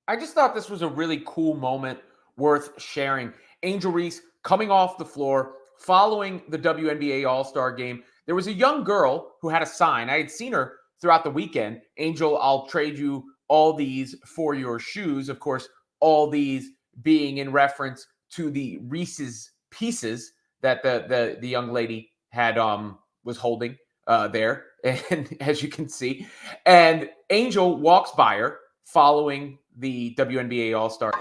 I just thought this was a really cool moment worth sharing. Angel Reese coming off the floor following the WNBA All-Star Game. There was a young girl who had a sign. I had seen her throughout the weekend. Angel, I'll trade you all these for your shoes. Of course, all these being in reference to the Reese's Pieces that the young lady had was holding there, and as you can see, and Angel walks by her following the WNBA All-Star.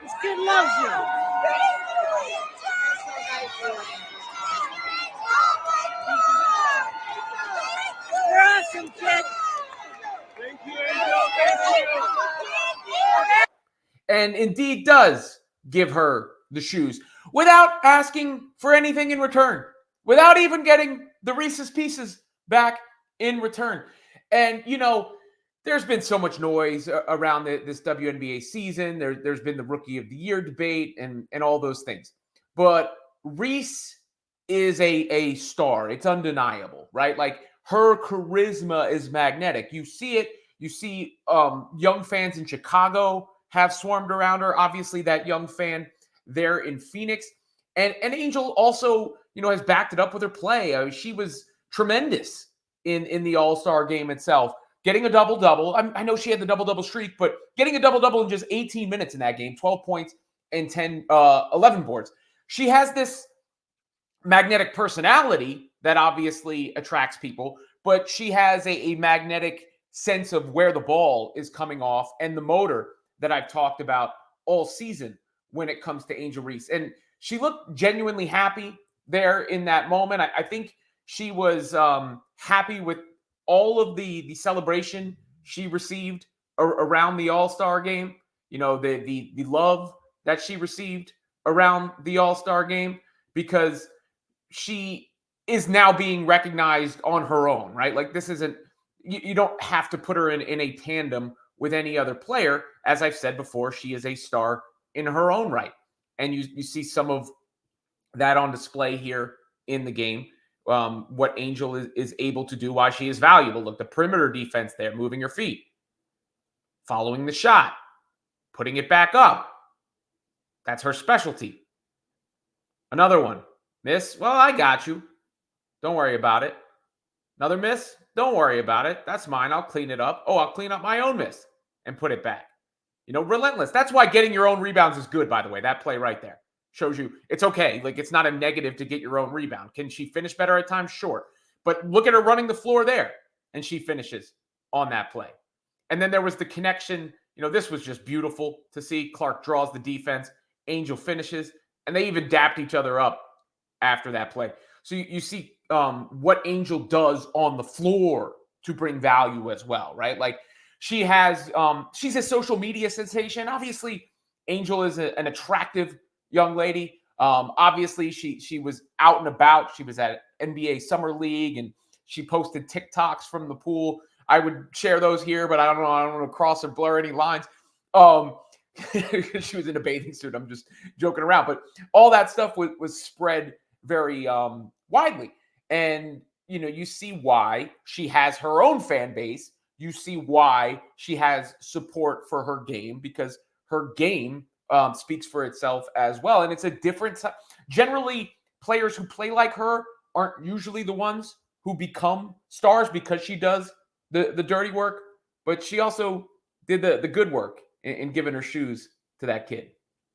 This kid loves you. You're awesome, kid. Thank you, Angel. Thank you. And indeed does give her the shoes without asking for anything in return, without even getting the Reese's Pieces back in return. And, you know, there's been so much noise around this WNBA season. There's been the Rookie of the Year debate and all those things. But Reese is a star. It's undeniable, right? Like, her charisma is magnetic. You see it. You see young fans in Chicago have swarmed around her. Obviously, that young fan there in Phoenix. And Angel also, you know, has backed it up with her play. She was tremendous in the All-Star Game itself. Getting a double-double. I know she had the double-double streak, but getting a double-double in just 18 minutes in that game, 12 points and 11 boards. She has this magnetic personality that obviously attracts people, but she has a magnetic sense of where the ball is coming off and the motor that I've talked about all season when it comes to Angel Reese. And she looked genuinely happy there in that moment. I think she was happy with all of the celebration she received around the All-Star Game. You know, the love that she received around the All-Star Game, because she is now being recognized on her own, right? Like, this isn't, you don't have to put her in a tandem with any other player. As I've said before, she is a star in her own right. And you see some of that on display here in the game. What Angel is able to do, why she is valuable. Look, the perimeter defense there, moving her feet, following the shot, putting it back up. That's her specialty. Another one. Miss, well, I got you. Don't worry about it. Another miss, don't worry about it. That's mine. I'll clean it up. Oh, I'll clean up my own miss and put it back. You know, relentless. That's why getting your own rebounds is good, by the way. That play right there shows you it's okay. Like, it's not a negative to get your own rebound. Can she finish better at times? Sure. But look at her running the floor there, and she finishes on that play. And then there was the connection. You know, this was just beautiful to see. Clark draws the defense. Angel finishes. And they even dapped each other up after that play. So you see what Angel does on the floor to bring value as well, right? Like, she has, she's a social media sensation. Obviously, Angel is an attractive young lady. Obviously, she was out and about. She was at NBA Summer League, and she posted TikToks from the pool. I would share those here, but I don't know. I don't want to cross or blur any lines. She was in a bathing suit. I'm just joking around. But all that stuff was spread very widely. And, you know, you see why she has her own fan base. You see why she has support for her game, because her game speaks for itself as well. And it's a different, generally, players who play like her aren't usually the ones who become stars, because she does the dirty work, but she also did the good work in giving her shoes to that kid.